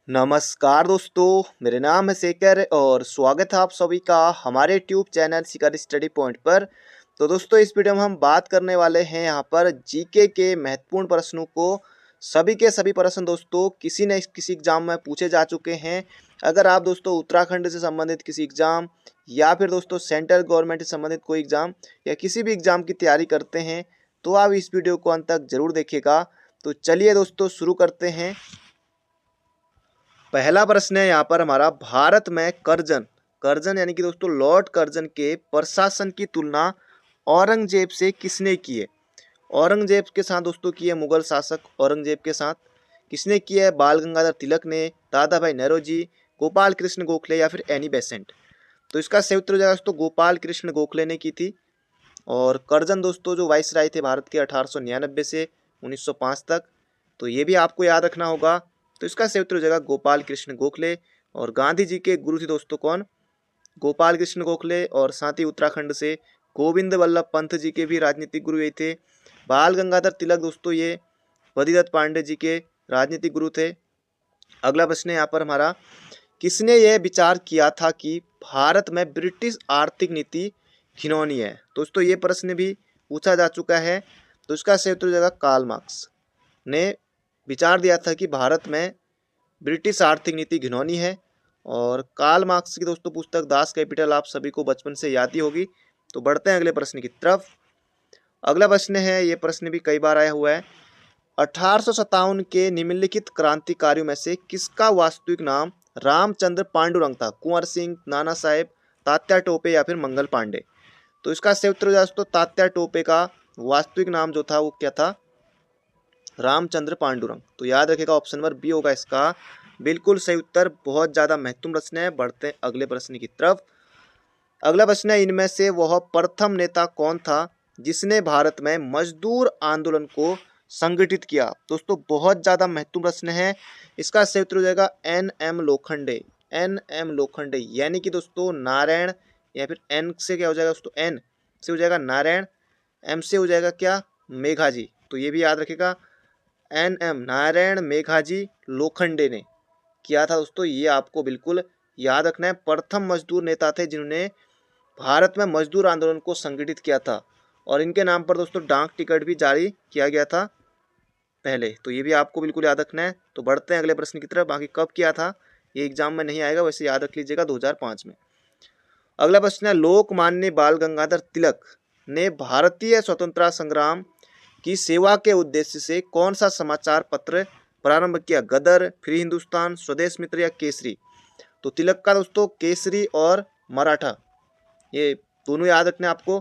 नमस्कार दोस्तों, मेरे नाम है शेखर और स्वागत है आप सभी का हमारे ट्यूब चैनल शिखर स्टडी पॉइंट पर। तो दोस्तों, इस वीडियो में हम बात करने वाले हैं यहाँ पर जीके के महत्वपूर्ण प्रश्नों को। सभी के सभी प्रश्न दोस्तों किसी न किसी एग्जाम में पूछे जा चुके हैं। अगर आप दोस्तों उत्तराखंड से संबंधित किसी एग्जाम या फिर दोस्तों सेंट्रल गवर्नमेंट से संबंधित कोई एग्जाम या किसी भी एग्जाम की तैयारी करते हैं तो आप इस वीडियो को अंत तक जरूर देखिएगा। तो चलिए दोस्तों शुरू करते हैं। पहला प्रश्न है यहाँ पर हमारा, भारत में कर्जन यानी कि दोस्तों लॉर्ड कर्जन के प्रशासन की तुलना औरंगजेब से किसने की है? औरंगजेब के साथ दोस्तों की है मुगल शासक औरंगजेब के साथ। किसने की है? बाल गंगाधर तिलक ने, दादा भाई नौरोजी, गोपाल कृष्ण गोखले या फिर एनी बेसेंट। तो इसका सही उत्तर हो जाएगा दोस्तों गोपाल कृष्ण गोखले ने की थी। और कर्जन दोस्तों जो वाइसराय थे भारत के 1899 से 1905 तक। तो ये भी आपको याद रखना होगा। तो इसका सही उत्तर हो जाएगा गोपाल कृष्ण गोखले। और गांधी जी के गुरु थे दोस्तों कौन? गोपाल कृष्ण गोखले। और साथ ही उत्तराखंड से गोविंद वल्लभ पंत जी के भी राजनीतिक गुरु ये थे। बाल गंगाधर तिलक दोस्तों ये बद्रीदत्त पांडे जी के राजनीतिक गुरु थे। अगला प्रश्न है यहाँ पर हमारा, किसने यह विचार किया था कि भारत में ब्रिटिश आर्थिक नीति घिनौनी है? दोस्तों ये प्रश्न भी पूछा जा चुका है। तो इसका सही उत्तर हो जाएगा कार्ल मार्क्स ने विचार दिया था कि भारत में ब्रिटिश आर्थिक नीति घिनौनी है। और कार्ल मार्क्स की दोस्तों पुस्तक दास कैपिटल आप सभी को बचपन से याद ही होगी। तो बढ़ते हैं अगले प्रश्न की तरफ। अगला प्रश्न है, ये प्रश्न भी कई बार आया हुआ है। 1857 के निम्नलिखित क्रांतिकारियों में से किसका वास्तविक नाम रामचंद्र पांडुरंग था? कुंवर सिंह, नाना साहेब, तात्या टोपे या फिर मंगल पांडे। तो इसका सही उत्तर हो जाए दोस्तों तात्या टोपे का वास्तविक नाम जो था वो क्या था? रामचंद्र पांडुरंग। तो याद रखिएगा ऑप्शन नंबर बी होगा इसका बिल्कुल सही उत्तर। बहुत ज्यादा महत्वपूर्ण प्रश्न है। बढ़ते हैं अगले प्रश्न की तरफ। अगला प्रश्न है, इनमें से वह प्रथम नेता कौन था जिसने भारत में मजदूर आंदोलन को संगठित किया? दोस्तों बहुत ज्यादा महत्वपूर्ण प्रश्न है। इसका सही उत्तर हो जाएगा N M Lokhande. N M Lokhande यानी कि दोस्तों नारायण, या फिर एन से क्या हो जाएगा दोस्तों? एन से हो जाएगा नारायण, एम से हो जाएगा क्या? मेघाजी। तो ये भी याद रखिएगा, एन एम नारायण मेघाजी लोखंडे ने किया था दोस्तों। ये आपको बिल्कुल याद रखना है। प्रथम मजदूर नेता थे जिन्होंने भारत में मजदूर आंदोलन को संगठित किया था। और इनके नाम पर दोस्तों डाक टिकट भी जारी किया गया था पहले। तो ये भी आपको बिल्कुल याद रखना है। तो बढ़ते हैं अगले प्रश्न की तरफ। बाकी कब किया था ये एग्जाम में नहीं आएगा, वैसे याद रख लीजिएगा 2005 में। अगला प्रश्न है, लोकमान्य बाल गंगाधर तिलक ने भारतीय स्वतंत्रता संग्राम की सेवा के उद्देश्य से कौन सा समाचार पत्र प्रारंभ किया? गदर, फ्री हिंदुस्तान, स्वदेश मित्र या केसरी। तो तिलक का दोस्तों केसरी और मराठा, ये दोनों याद रखने आपको।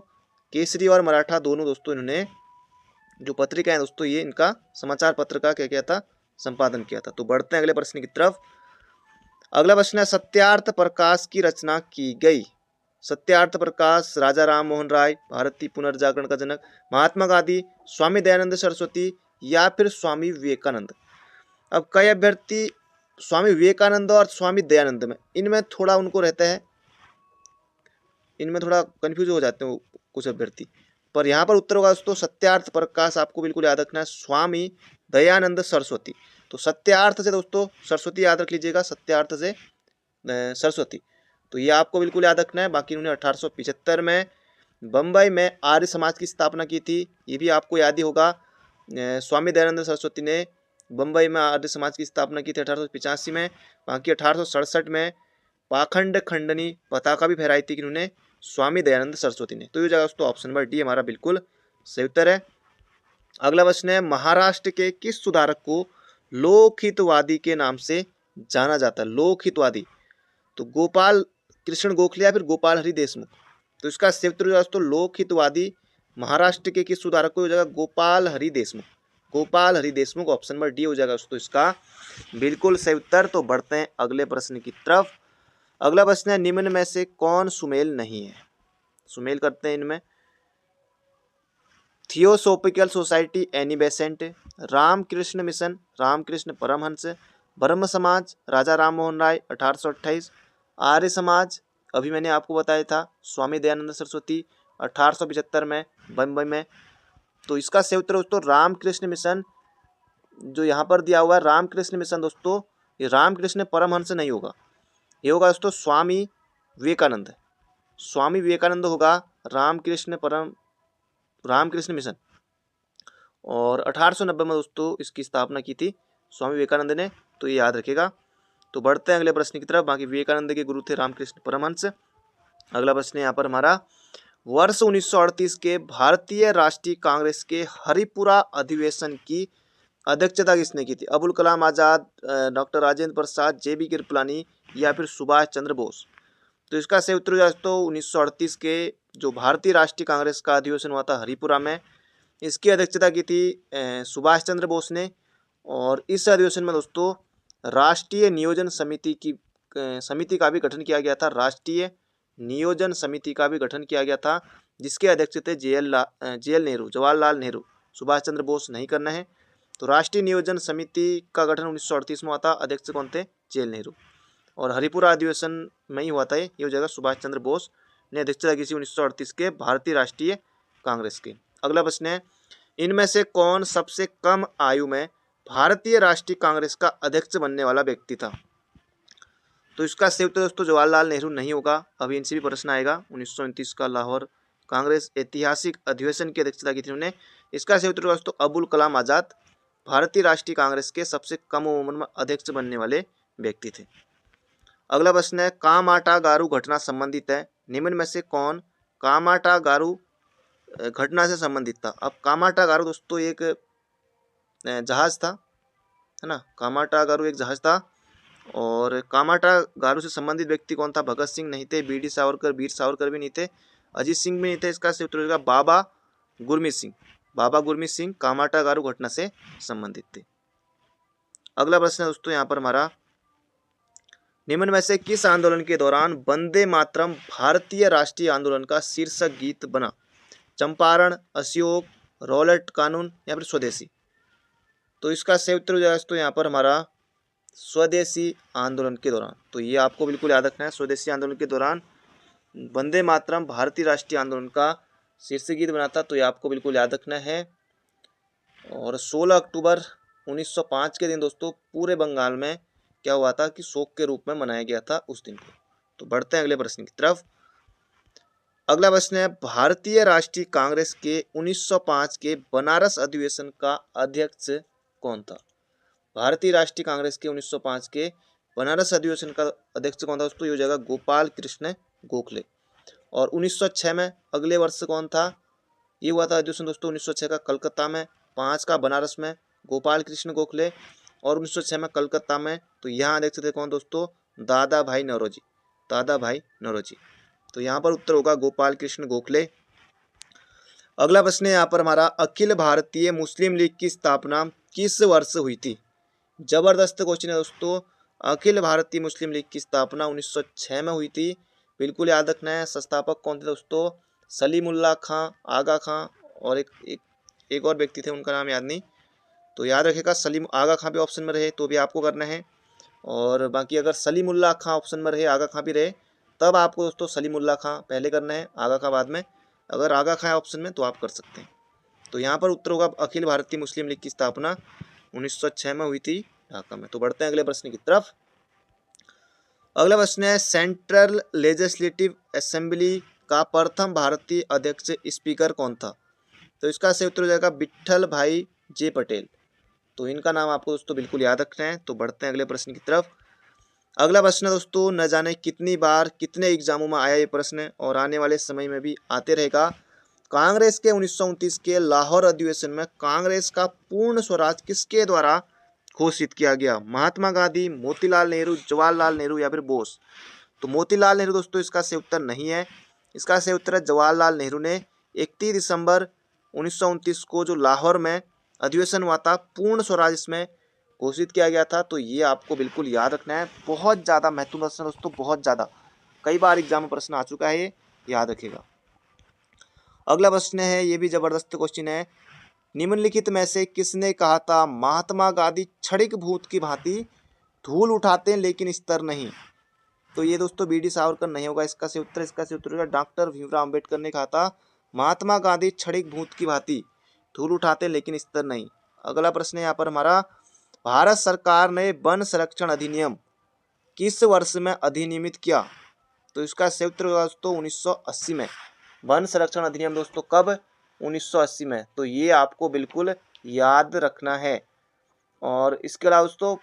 केसरी और मराठा दोनों दोस्तों इन्होंने जो पत्रिका है दोस्तों ये इनका समाचार पत्र का क्या किया था? संपादन किया था। तो बढ़ते हैं अगले प्रश्न की तरफ। अगला प्रश्न है, सत्यार्थ प्रकाश की रचना की गई। सत्यार्थ प्रकाश राजा राम मोहन राय, भारतीय पुनर्जागरण का जनक, महात्मा गांधी, स्वामी दयानंद सरस्वती या फिर स्वामी विवेकानंद। अब कई अभ्यर्थी स्वामी विवेकानंद और स्वामी दयानंद में इनमें थोड़ा उनको रहता है, इनमें थोड़ा कंफ्यूज हो जाते हैं कुछ अभ्यर्थी। पर यहाँ पर उत्तर होगा दोस्तों सत्यार्थ प्रकाश। आपको बिल्कुल याद रखना है स्वामी दयानंद सरस्वती। तो सत्यार्थ से दोस्तों सरस्वती याद रख लीजिएगा, सत्यार्थ से सरस्वती। तो ये आपको बिल्कुल याद रखना है। बाकी उन्होंने 1875 में बम्बई में आर्य समाज की स्थापना की थी, ये भी आपको याद ही होगा। स्वामी दयानंद सरस्वती ने बम्बई में आर्य समाज की स्थापना की थी 1885 में। बाकी 1867 में पाखंड खंडनी पताका भी फहराई थी इन्होंने स्वामी दयानंद सरस्वती ने। तो ये जगह दोस्तों ऑप्शन नंबर डी हमारा बिल्कुल सही उत्तर है। अगला प्रश्न है, महाराष्ट्र के किस सुधारक को लोकहितवादी के नाम से जाना जाता है? लोकहितवादी। तो गोपाल कृष्ण गोखले या फिर गोपाल हरि देशमुख। तो इसका सही उत्तर दोस्तों लोकहितवादी महाराष्ट्र के किस सुधारक को हो जाएगा? Gopal Hari Deshmukh. Gopal Hari Deshmukh option number D हो जाएगा दोस्तों इसका बिल्कुल सही उत्तर। तो बढ़ते हैं अगले प्रश्न की तरफ। अगला प्रश्न है, निम्न में से कौन सुमेल नहीं है? सुमेल करते हैं इनमें। Theosophical society Annie Besant, Ramakrishna mission Ramakrishna Paramahansa, Brahmo Samaj राजा राम मोहन राय 1828, आर्य समाज अभी मैंने आपको बताया था स्वामी दयानंद सरस्वती 1875 में बम्बई में। तो इसका सही उत्तर दोस्तों रामकृष्ण मिशन जो यहाँ पर दिया हुआ है। रामकृष्ण मिशन दोस्तों ये रामकृष्ण परमहंस नहीं होगा, ये होगा दोस्तों स्वामी विवेकानंद। स्वामी विवेकानंद होगा रामकृष्ण मिशन। और 1890 में दोस्तों इसकी स्थापना की थी स्वामी विवेकानंद ने, तो ये याद रखेगा। तो बढ़ते हैं अगले प्रश्न की तरफ। बाकी विवेकानंद के गुरु थे रामकृष्ण परमहंस। अगला प्रश्न यहाँ पर हमारा, वर्ष 1938 के भारतीय राष्ट्रीय कांग्रेस के हरिपुरा अधिवेशन की अध्यक्षता किसने की थी? अबुल कलाम आजाद, डॉक्टर राजेंद्र प्रसाद, जेबी कृपलानी या फिर सुभाष चंद्र बोस? तो इसका सही उत्तर दोस्तों 1938 के जो भारतीय राष्ट्रीय कांग्रेस का अधिवेशन हुआ था हरिपुरा में, इसकी अध्यक्षता की थी सुभाष चंद्र बोस ने। और इस अधिवेशन में दोस्तों राष्ट्रीय नियोजन समिति का भी गठन किया गया था। राष्ट्रीय नियोजन समिति का भी गठन किया गया था, जिसके अध्यक्ष थे JL नेहरू, जवाहरलाल नेहरू। सुभाष चंद्र बोस नहीं करना है। तो राष्ट्रीय नियोजन समिति का गठन 1938 में हुआ था, अध्यक्ष कौन थे? JL नेहरू। और हरिपुरा अधिवेशन में ही हुआ था ये हो जाएगा, सुभाष चंद्र बोस ने अध्यक्षता की थी 1938 के भारतीय राष्ट्रीय कांग्रेस की। अगला प्रश्न है, इनमें से कौन सबसे कम आयु में भारतीय राष्ट्रीय कांग्रेस का अध्यक्ष बनने वाला व्यक्ति था? तो इसका सही उत्तर दोस्तों जवाहरलाल नेहरू नहीं होगा। अभी इनसे भी प्रश्न आएगा। 1929 का लाहौर कांग्रेस ऐतिहासिक अधिवेशन की अध्यक्षता की थी उन्होंने। इसका सही उत्तर दोस्तों अबुल कलाम आजाद भारतीय राष्ट्रीय कांग्रेस के सबसे कम उम्र में अध्यक्ष बनने वाले व्यक्ति थे। अगला प्रश्न है, कामाटा गारू घटना संबंधित है, निम्न में से कौन कामाटा गारू घटना से संबंधित था? अब कामाटा गारू दोस्तों एक जहाज था, है ना। कामाटा गारू एक जहाज था। और कामाटा गारू से संबंधित व्यक्ति कौन था? भगत सिंह नहीं थे, BD सावरकर, वीर सावरकर भी नहीं थे, अजीत सिंह भी नहीं थे। इसका सही उत्तर होगा बाबा गुरमीत सिंह। बाबा गुरमीत सिंह कामाटा गारू घटना से संबंधित थे। अगला प्रश्न है दोस्तों यहाँ पर हमारा, निम्न में से किस आंदोलन के दौरान वंदे मातरम भारतीय राष्ट्रीय आंदोलन का शीर्षक गीत बना? चंपारण, अशोक, रॉलेट कानून या फिर स्वदेशी? तो इसका सही उत्तर हो जाएगा दोस्तों यहाँ पर हमारा स्वदेशी आंदोलन के दौरान। तो ये आपको बिल्कुल याद रखना है, स्वदेशी आंदोलन के दौरान वंदे मातरम भारतीय राष्ट्रीय आंदोलन का शीर्षक गीत बना था। तो ये आपको बिल्कुल याद रखना है। और 16 अक्टूबर 1905 के दिन दोस्तों पूरे बंगाल में क्या हुआ था कि शोक के रूप में मनाया गया था उस दिन को। तो बढ़ते हैं अगले प्रश्न की तरफ। अगला प्रश्न है, भारतीय राष्ट्रीय कांग्रेस के 1905 के बनारस अधिवेशन का अध्यक्ष कौन था? भारतीय राष्ट्रीय कांग्रेस के 1905 के बनारस अधिवेशन का अध्यक्ष कौन था दोस्तों? ये हो जाएगा गोपाल कृष्ण गोखले। और 1906 में अगले वर्ष कौन था? ये हुआ था अधिवेशन दोस्तों 1906 का कलकत्ता में, 5 का बनारस में गोपाल कृष्ण गोखले और 1906 में कलकत्ता में। तो यहाँ अध्यक्ष थे कौन दोस्तों? दादा भाई नौरोजी, दादा भाई नौरोजी। तो यहाँ पर उत्तर होगा गोपाल कृष्ण गोखले। अगला प्रश्न है यहाँ पर हमारा, अखिल भारतीय मुस्लिम लीग की स्थापना किस वर्ष हुई थी? जबरदस्त क्वेश्चन है दोस्तों। अखिल भारतीय मुस्लिम लीग की स्थापना 1906 में हुई थी, बिल्कुल याद रखना है। संस्थापक कौन थे दोस्तों? सलीमुल्लाह खां, आगा खां और एक और व्यक्ति थे, उनका नाम याद नहीं। तो याद रखेगा सलीम आगा खां भी ऑप्शन में रहे तो भी आपको करना है। और बाकी अगर सलीमुल्लाह खां ऑप्शन में रहे, आगा खां भी रहे, तब आपको दोस्तों सलीमुल्लाह खां पहले करना है, आगा खां बाद में। अगर आगा खां ऑप्शन में तो आप कर सकते हैं। तो यहाँ पर उत्तर होगा अखिल भारतीय मुस्लिम लीग की स्थापना 1906 में हुई थी ढाका में। तो बढ़ते हैं अगले प्रश्न की तरफ। अगला प्रश्न है, सेंट्रल लेजिस्लेटिव असेंबली का प्रथम भारतीय अध्यक्ष स्पीकर कौन था? तो इसका सही उत्तर हो जाएगा विट्ठल भाई जे पटेल। तो इनका नाम आपको दोस्तों बिल्कुल याद रखना है। तो बढ़ते हैं अगले प्रश्न की तरफ। अगला प्रश्न है दोस्तों, न जाने कितनी बार कितने एग्जामों में आया ये प्रश्न और आने वाले समय में भी आते रहेगा। कांग्रेस के 1929 के लाहौर अधिवेशन में कांग्रेस का पूर्ण स्वराज किसके द्वारा घोषित किया गया? महात्मा गांधी, मोतीलाल नेहरू, जवाहरलाल नेहरू या फिर बोस? तो मोतीलाल नेहरू दोस्तों इसका सही उत्तर नहीं है। इसका सही उत्तर है जवाहरलाल नेहरू ने 31 दिसंबर 1929 को जो लाहौर में अधिवेशन हुआ था पूर्ण स्वराज इसमें घोषित किया गया था। तो ये आपको बिल्कुल याद रखना है। बहुत ज़्यादा महत्वपूर्ण प्रश्न दोस्तों, बहुत ज़्यादा, कई बार एग्जाम में प्रश्न आ चुका है, ये याद रखिएगा। अगला प्रश्न है, ये भी जबरदस्त क्वेश्चन है। निम्नलिखित में से किसने कहा था महात्मा गांधी क्षणिक भूत की भांति धूल उठाते हैं लेकिन स्तर नहीं? तो ये दोस्तों BD सावरकर नहीं होगा इसका सही उत्तर होगा डॉक्टर भीमराव अम्बेडकर ने कहा था महात्मा गांधी क्षणिक भूत की भांति धूल उठाते लेकिन स्तर नहीं। अगला प्रश्न है यहाँ पर हमारा, भारत सरकार ने वन संरक्षण अधिनियम किस वर्ष में अधिनियमित किया? तो इसका सही उत्तर होगा दोस्तों 1980 में। वन संरक्षण अधिनियम दोस्तों कब? 1980 में। तो ये आपको बिल्कुल याद रखना है। और इसके अलावा दोस्तों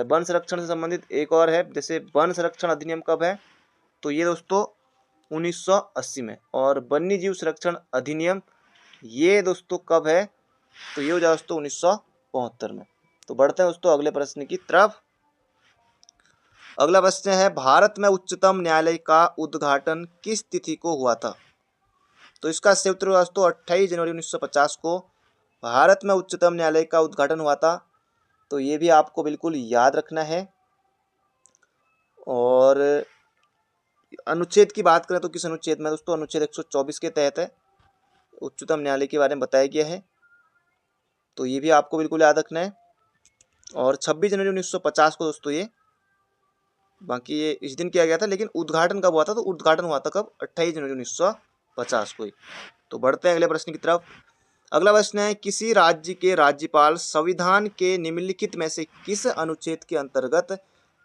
वन संरक्षण से संबंधित एक और है, जैसे वन संरक्षण अधिनियम कब है? तो ये दोस्तों 1980 में। और वन्य जीव संरक्षण अधिनियम ये दोस्तों कब है? तो ये हो जाए दोस्तों 1972 में। तो बढ़ते हैं दोस्तों अगले प्रश्न की तरफ। अगला प्रश्न है, भारत में उच्चतम न्यायालय का उद्घाटन किस तिथि को हुआ था? तो इसका सही उत्तर दोस्तों 28 जनवरी 1950 को भारत में उच्चतम न्यायालय का उद्घाटन हुआ था। तो ये भी आपको बिल्कुल याद रखना है। और अनुच्छेद की बात करें तो किस अनुच्छेद में? दोस्तों अनुच्छेद 124 के तहत है, उच्चतम न्यायालय के बारे में बताया गया है। तो ये भी आपको बिल्कुल याद रखना है। और 26 जनवरी 1950 को दोस्तों ये, बाकी ये इस दिन किया गया था, लेकिन उद्घाटन कब हुआ था? तो उद्घाटन हुआ था कब? 28 जनवरी 1950 को ही। तो बढ़ते हैं अगले प्रश्न की तरफ। अगला प्रश्न है, किसी राज्य के राज्यपाल संविधान के निम्नलिखित में से किस अनुच्छेद के अंतर्गत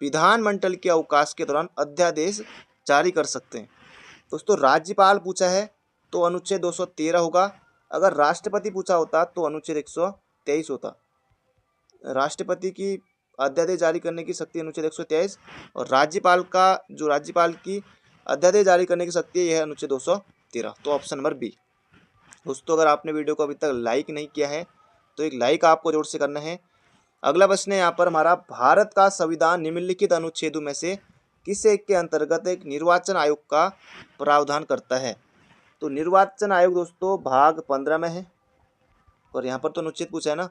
विधानमंडल के अवकाश के दौरान अध्यादेश जारी कर सकते हैं? दोस्तों राज्यपाल पूछा है तो अनुच्छेद 213 होगा। अगर राष्ट्रपति पूछा होता तो अनुच्छेद 123 होता। राष्ट्रपति की अध्यादेश जारी करने की शक्ति अनुच्छेद 123, और राज्यपाल की अध्यादेश जारी करने की शक्ति है यह अनुच्छेद 213। तो ऑप्शन नंबर बी। दोस्तों अगर आपने वीडियो को अभी तक लाइक नहीं किया है तो एक लाइक आपको जोर से करना है। अगला प्रश्न है यहाँ पर हमारा, भारत का संविधान निम्नलिखित अनुच्छेदों में से किस एक के अंतर्गत एक निर्वाचन आयोग का प्रावधान करता है? तो निर्वाचन आयोग दोस्तों भाग 15 में है, और यहाँ पर तो अनुच्छेद पूछा है ना,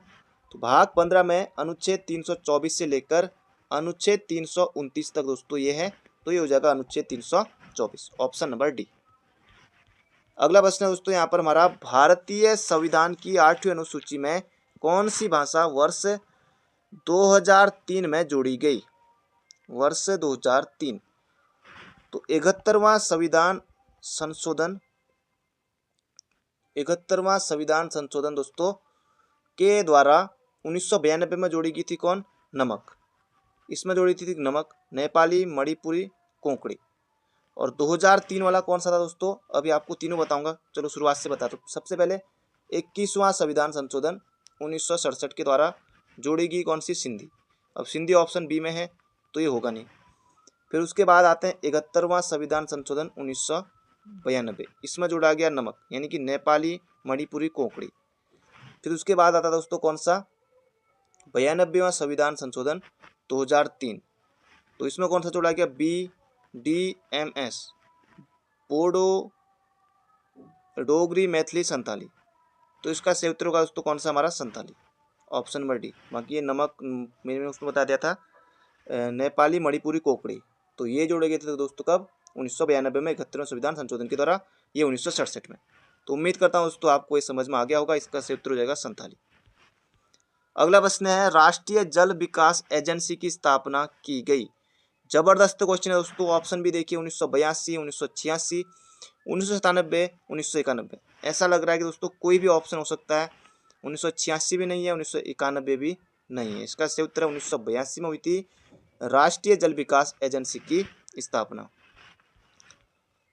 तो भाग 15 में अनुच्छेद 324 से लेकर अनुच्छेद 329 तक दोस्तों ये है। तो ये हो जाएगा अनुच्छेद 324, ऑप्शन नंबर डी। अगला प्रश्न है दोस्तों यहाँ पर हमारा, भारतीय संविधान की 8वीं अनुसूची में कौन सी भाषा वर्ष 2003 में जोड़ी गई? वर्ष 2003। तो 71वां संविधान संशोधन दोस्तों के द्वारा 1992 में जोड़ी गई थी कौन? नमक। इसमें जोड़ी थी नमक, नेपाली, मणिपुरी, कोंकणी। और 2003 वाला कौन सा था दोस्तों? अभी आपको तीनों बताऊंगा, चलो शुरुआत से बताता हूँ। सबसे पहले 21वां संविधान संशोधन 1967 के द्वारा जोड़ी गई कौन सी? सिंधी। अब सिंधी ऑप्शन बी में है तो ये होगा नहीं। फिर उसके बाद आते हैं 71वां संविधान संशोधन 1992, इसमें जोड़ा गया नमक, यानी कि नेपाली, मणिपुरी, कोंकणी। फिर उसके बाद आता दोस्तों कौन सा? 92वां संविधान संशोधन 2003, तो इसमें कौन सा जोड़ा गया? BDMS, बोडो, डोगरी, मैथिली, संथाली। तो इसका सही उत्तर होगा दोस्तों कौन सा? हमारा संथाली, ऑप्शन नंबर डी। बाकी ये नमक मैंने उसमें बता दिया था, नेपाली, मणिपुरी, कोंकणी। तो ये जोड़े गए थे दोस्तों कब? 1992 में 71वें संविधान संशोधन के द्वारा, ये 1967 में। तो उम्मीद करता हूँ दोस्तों आपको ये समझ में आ गया होगा। इसका सही उत्तर हो जाएगा संथाली। अगला प्रश्न है, राष्ट्रीय जल विकास एजेंसी की स्थापना की गई? जबरदस्त क्वेश्चन है दोस्तों। ऑप्शन भी देखिए, 1982, 1986, 1997, 1991। ऐसा लग रहा है कि दोस्तों कोई भी ऑप्शन हो सकता है। 1986 भी नहीं है, 1991 भी नहीं है। इसका सही उत्तर 1982 में हुई थी राष्ट्रीय जल विकास एजेंसी की स्थापना।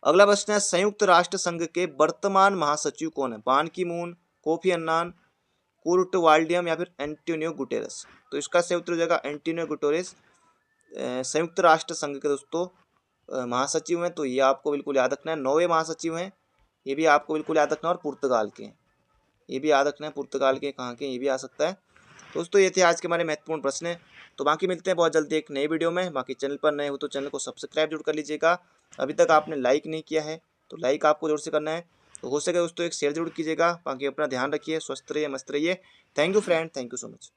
अगला प्रश्न है, संयुक्त राष्ट्र संघ के वर्तमान महासचिव कौन है? बान की मून, कोफी अन्नान, कुर्ट वाल्डियम या फिर एंटोनियो गुटेरेस। तो इसका सही उत्तर हो जाएगा एंटोनियो गुटेरेस। संयुक्त राष्ट्र संघ के दोस्तों महासचिव हैं। तो ये आपको बिल्कुल याद रखना है। 9वें महासचिव हैं, ये भी आपको बिल्कुल याद रखना है। और पुर्तगाल के हैं, ये भी याद रखना है। पुर्तगाल के कहाँ के, ये भी आ सकता है। दोस्तों ये थे आज के हमारे महत्वपूर्ण प्रश्न। तो बाकी मिलते हैं बहुत जल्दी एक नई वीडियो में। बाकी चैनल पर नए हो तो चैनल को सब्सक्राइब जरूर कर लीजिएगा। अभी तक आपने लाइक नहीं किया है तो लाइक आपको जरूर से करना है। तो हो सके दोस्तों एक शेयर जरूर कीजिएगा। बाकी अपना ध्यान रखिए, स्वस्थ रहिए, मस्त रहिए। Thank you friend, thank you so much.